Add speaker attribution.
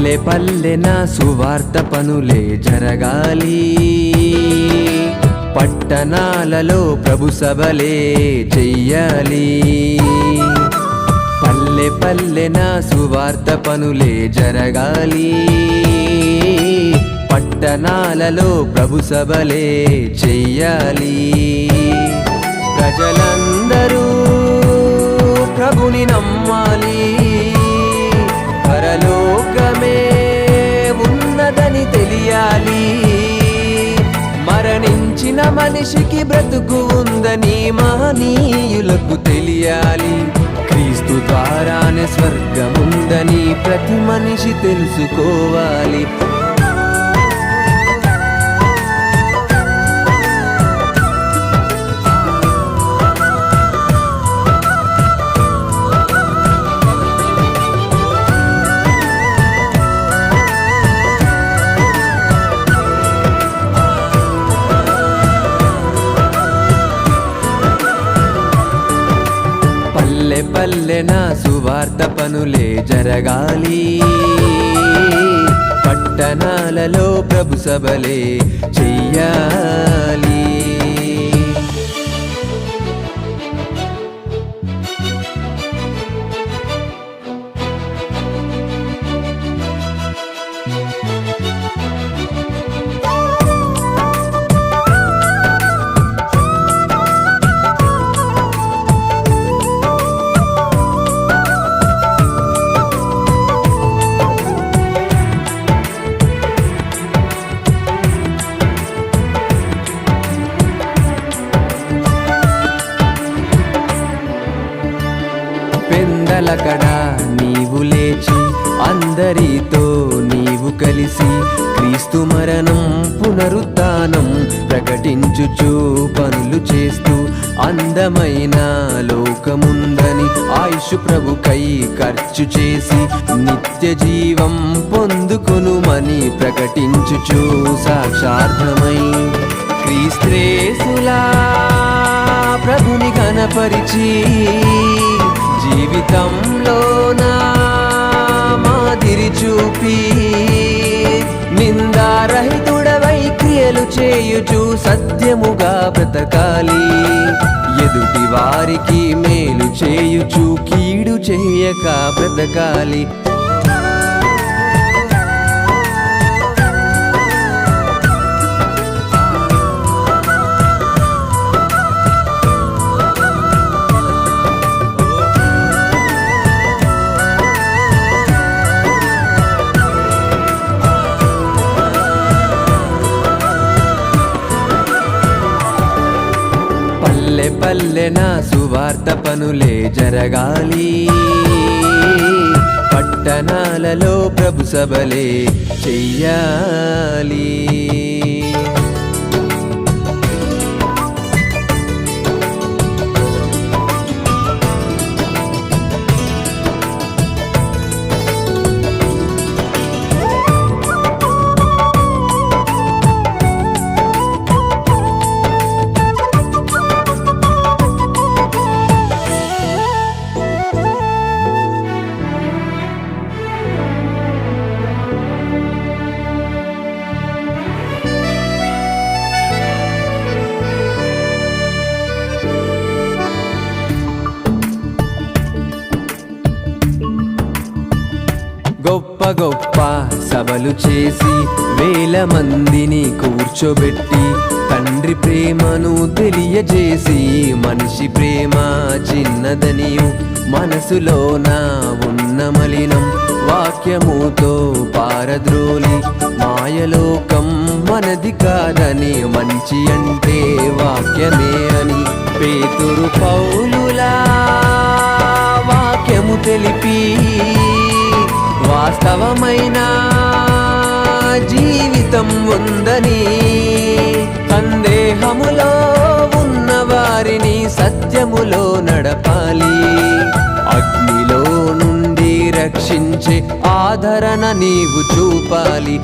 Speaker 1: పల్లె పల్లెన సువార్త పనులే జరగాలి, పట్టణాలలో ప్రభు సభలే చెయ్యాలి. పల్లె పల్లెన సువార్త పనులే జరగాలి, పట్టణాలలో ప్రభు సభలే చెయ్యాలి. ప్రజలందరూ ప్రభుని నమ్మాలి, పరలోకమే ఉన్నదని తెలియాలి. మరణించిన మనిషికి బ్రతుకు ఉందని మహనీయులకు తెలియాలి. క్రీస్తు ద్వారానే స్వర్గముందని ప్రతి మనిషి తెలుసుకోవాలి. పల్లె పల్లెన సువార్త పనులే జరగాలి, పట్టణాలలో ప్రభు సభలే చెయ్యాలి. పెందలకడ నీవు లేచి అందరితో నీవు కలిసి క్రీస్తు మరణం పునరుత్థానం ప్రకటించుచు పనులు చేస్తూ అందమైన లోకముందని ఆయుష్ ప్రభుకై ఖర్చు చేసి నిత్య జీవం పొందుకొనుమని ప్రకటించుచు సాక్షార్థమై క్రీస్తులా ప్రభుని కనపరిచి జీవితంలో నా మాదిరి చూపి నిందారహితుడవై క్రియలు చేయుచు సత్యముగా బ్రతకాలి. ఎదుటి వారికి మేలు చేయుచు కీడు చేయక బ్రతకాలి. పల్లె పల్లెన సువార్త పనులే జరగాలి, పట్టణాలలో ప్రభు సభలే చెయ్యాలి. గొప్ప గొప్ప సభలు చేసి వేల మందిని కూర్చోబెట్టి తండ్రి ప్రేమను తెలియజేసి మనిషి ప్రేమ చిన్నదనియు మనసులోన ఉన్న మలినం వాక్యముతో పారద్రోలి మాయలోకం మనది కాదని మంచి అంటే వాక్యమే అని పేతురు పౌలులా వాక్యము తెలిపి వాస్తవమైన జీవితం ఉందని సందేహములో ఉన్న వారిని సత్యములో నడపాలి. అగ్నిలో నుండి రక్షించే ఆదరణ నీవు చూపాలి.